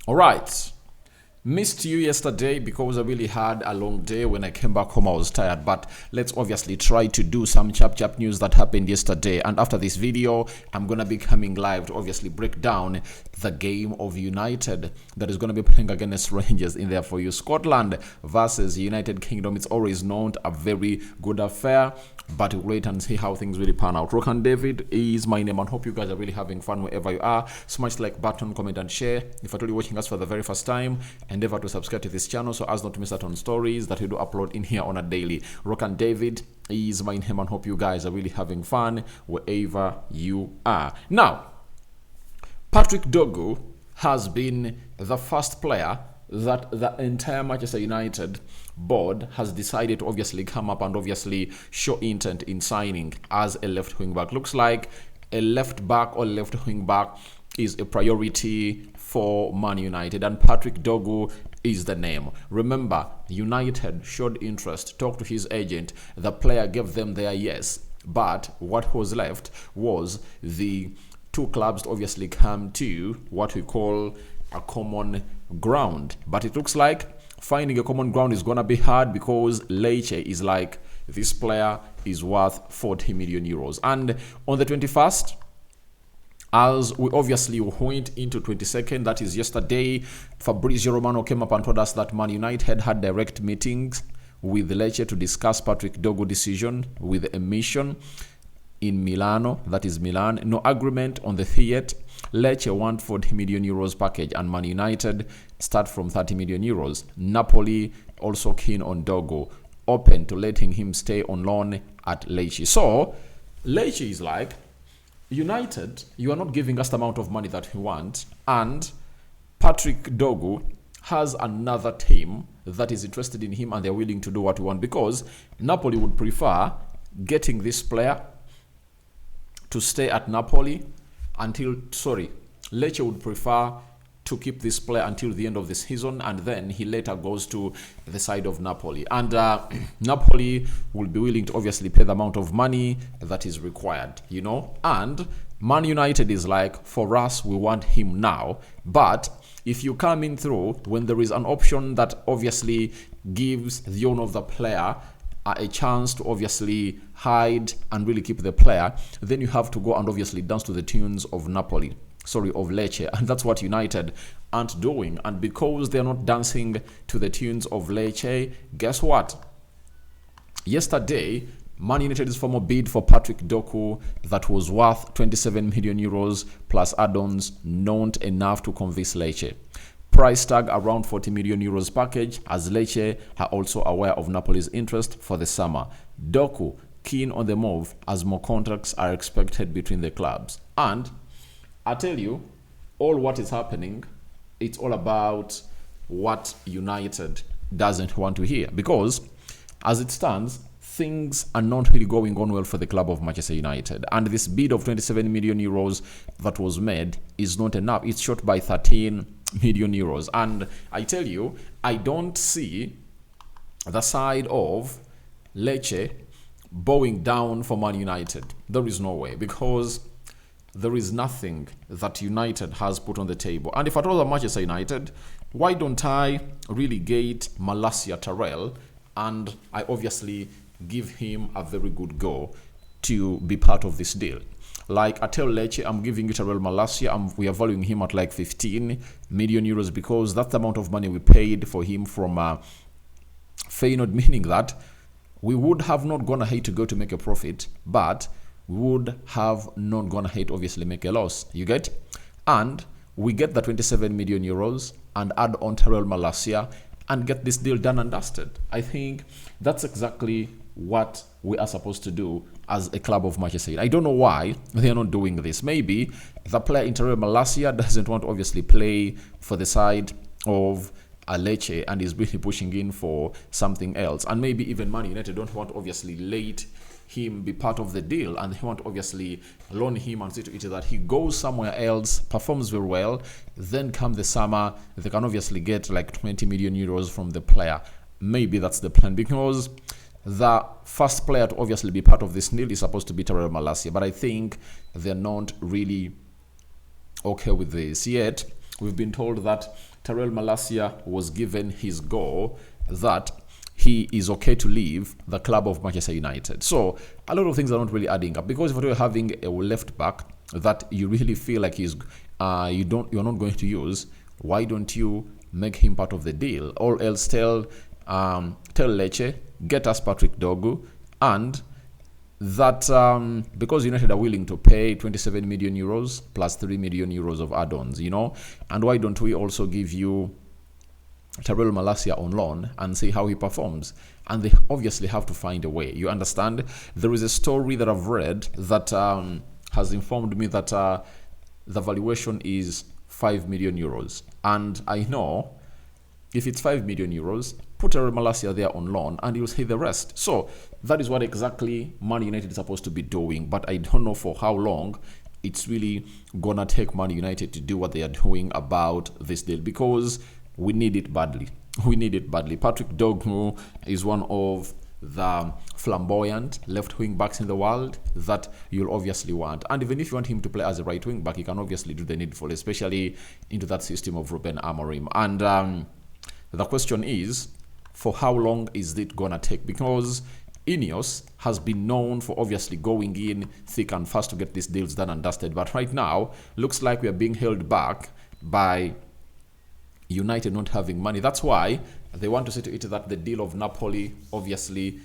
All right. Missed you yesterday because I really had a long day. When I came back home, I was tired. But let's obviously try to do some chap news that happened yesterday. And after this video, I'm going to be coming live to obviously break down the game of United that is going to be playing against Rangers in there for you. Scotland versus United Kingdom. It's always known a very good affair. But we'll wait and see how things really pan out. Rokan David is my name, and hope you guys are really having fun wherever you are. Smash like button, comment and share. If you're really watching us for the very first time, endeavor to subscribe to this channel so as not to miss out on stories that we do upload in here on a daily. Rokan David is my name, and hope you guys are really having fun wherever you are. Now, Patrick Dorgu has been the first player that the entire Manchester United board has decided to obviously come up and obviously show intent in signing as a left wing back. Looks like a left back or left wing back is a priority for Man United, and Patrick Dorgu is the name. Remember, United showed interest, talked to his agent, the player gave them their yes, but what was left was the two clubs to obviously come to what we call a common ground. But it looks like finding a common ground is gonna be hard because Lecce is like, this player is worth 40 million euros. And on the 21st, as we obviously went into 22nd, that is yesterday, Fabrizio Romano came up and told us that Man United had direct meetings with Lecce to discuss Patrick Dorgu decision with a mission in Milano, that is Milan. No agreement on the fiat. Lecce want 40 million euros package, and Man United start from 30 million euros. Napoli also keen on Dorgu, open to letting him stay on loan at Lecce. So Lecce is like, United, you are not giving us the amount of money that we want, and Patrick Dorgu has another team that is interested in him and they're willing to do what we want, because Napoli would prefer getting this player to stay at Napoli until, Lecce would prefer to keep this player until the end of the season, and then he later goes to the side of Napoli. And Napoli will be willing to obviously pay the amount of money that is required, you know. And Man United is like, for us, we want him now. But if you come in through when there is an option that obviously gives the owner of the player a chance to obviously hide and really keep the player, then you have to go and obviously dance to the tunes of of Lecce, and that's what United aren't doing. And because they're not dancing to the tunes of Lecce, guess what? Yesterday, Man United's former bid for Patrick Dorgu that was worth 27 million euros plus add-ons not enough to convince Lecce. Price tag around 40 million euros package, as Lecce are also aware of Napoli's interest for the summer. Dorgu keen on the move as more contracts are expected between the clubs. And I tell you, all what is happening, it's all about what United doesn't want to hear, because as it stands, things are not really going on well for the club of Manchester United. And this bid of 27 million euros that was made is not enough. It's short by 13 million euros. And I tell you, I don't see the side of Lecce bowing down for Man United. There is no way, because there is nothing that United has put on the table. And if I told Manchester United, why don't I relegate Malacia Terrell and I obviously give him a very good go to be part of this deal? Like, I tell Lecce, I'm giving you Terrell Malacia, we are valuing him at like 15 million euros because that's the amount of money we paid for him from Feyenoord, meaning that we would have not gone ahead to go to make a profit, but would have not gone ahead obviously make a loss. You get? And we get the 27 million euros and add on Terrell Malacia and get this deal done and dusted. I think that's exactly what we are supposed to do as a club of Manchester United. I don't know why they are not doing this. Maybe the player in Terrell Malacia doesn't want to obviously play for the side of Lecce and is really pushing in for something else. And maybe even Man United don't want obviously late him be part of the deal, and they want to obviously loan him and see to it that he goes somewhere else, performs very well, then come the summer they can obviously get like 20 million euros from the player. Maybe that's the plan, because the first player to obviously be part of this deal is supposed to be Terrell Malacia, but I think they're not really okay with this yet. we've been told that Tyrell Malacia was given his go that he is okay to leave the club of Manchester United. So a lot of things are not really adding up, because if you're having a left back that you really feel like you're not going to use, why don't you make him part of the deal? Or else tell Lecce, get us Patrick Dorgu, and that because United are willing to pay 27 million euros plus 3 million euros of add-ons, and why don't we also give you Tyrell Malacia on loan and see how he performs? And they obviously have to find a way. You understand? There is a story that I've read that has informed me that the valuation is 5 million euros. And I know if it's 5 million euros, put Tyrell Malacia there on loan and you'll see the rest. So that is what exactly Man United is supposed to be doing. But I don't know for how long it's really gonna take Man United to do what they are doing about this deal, because we need it badly. We need it badly. Patrick Dorgu is one of the flamboyant left wing backs in the world that you'll obviously want. And even if you want him to play as a right wing back, he can obviously do the needful, especially into that system of Ruben Amorim. And the question is, for how long is it gonna take? Because Ineos has been known for obviously going in thick and fast to get these deals done and dusted. But right now, looks like we are being held back by United not having money. That's why they want to say to it that the deal of Napoli, obviously,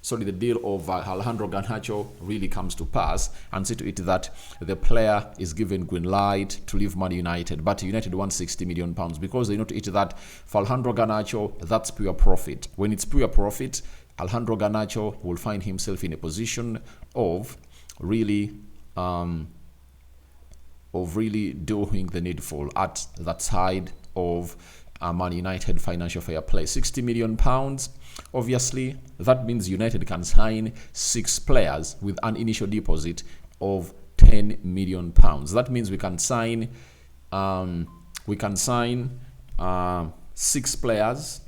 the deal of Alejandro Garnacho really comes to pass, and see to it that the player is given green light to leave Man United. But United wants 60 million pounds, because they know to it that for Alejandro Garnacho, that's pure profit. When it's pure profit, Alejandro Garnacho will find himself in a position of really doing the needful at that side of Man United financial fair play. 60 million pounds, obviously that means United can sign 6 players with an initial deposit of 10 million pounds. That means we can sign 6 players,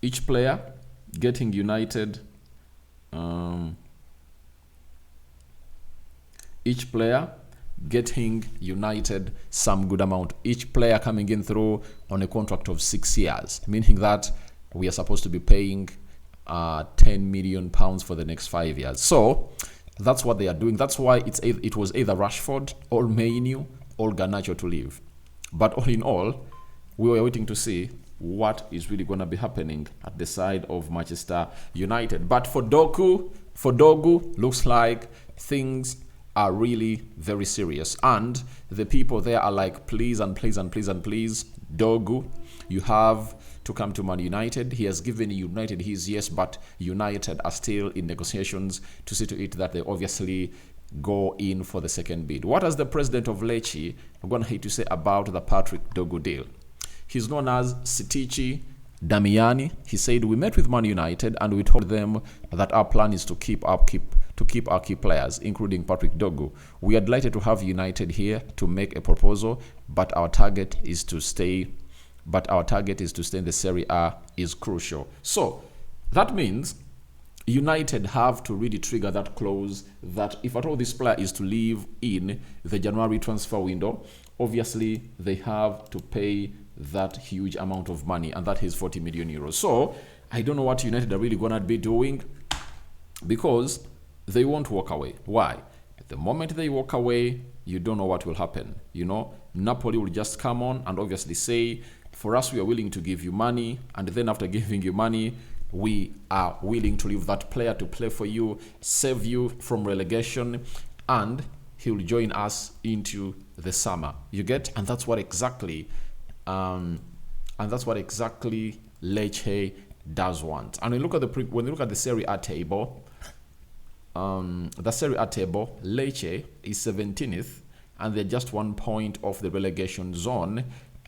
each player getting United some good amount, each player coming in through on a contract of 6 years, meaning that we are supposed to be paying 10 million pounds for the next 5 years. So that's what they are doing. That's why it was either Rashford or Mainu or Garnacho to leave. But all in all, we were waiting to see what is really going to be happening at the side of Manchester United. But for Dorgu, looks like things are really very serious, and the people there are like, please and please and please and please, Dorgu, you have to come to Man United. He has given United his yes, but United are still in negotiations to see to it that they obviously go in for the second bid. What has the president of Lecce going to say about the Patrick Dorgu deal? He's known as Sitici Damiani. He said, we met with Man United and we told them that our plan is to keep our key players, including Patrick Dorgu. We are delighted to have United here to make a proposal, but our target is to stay. In the Serie A is crucial. So that means United have to really trigger that clause that if at all this player is to leave in the January transfer window, obviously they have to pay that huge amount of money, and that is 40 million euros. So I don't know what United are really gonna be doing, because they won't walk away. Why? At the moment they walk away, you don't know what will happen. Napoli will just come on and obviously say, for us, we are willing to give you money, and then after giving you money, we are willing to leave that player to play for you, save you from relegation, and he will join us into the summer. You get? And that's what exactly Lecce does want. And when you look at the Serie A table, Lecce is 17th, and they're just 1 point off the relegation zone,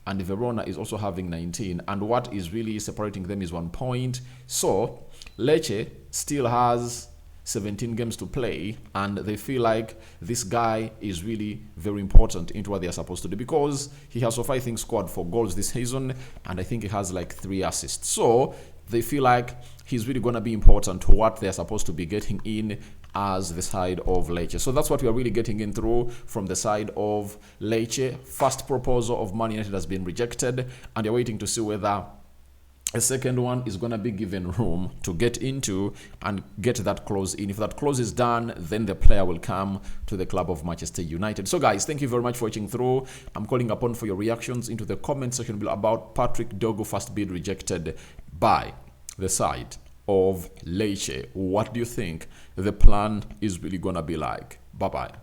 and Verona is also having 19, and what is really separating them is 1 point. So Lecce still has 17 games to play, and they feel like this guy is really very important into what they are supposed to do, because he has so far, I think, scored 4 goals this season, and I think he has like 3 assists. So they feel like he's really going to be important to what they're supposed to be getting in as the side of Lecce. So that's what we are really getting in through from the side of Lecce. First proposal of Man United has been rejected, and you're waiting to see whether a second one is going to be given room to get into and get that clause in. If that clause is done, then the player will come to the club of Manchester United. So guys, thank you very much for watching through. I'm calling upon for your reactions into the comment section below about Patrick Dorgu first bid rejected by the side of Lecce. What do you think the plan is really going to be like? Bye-bye.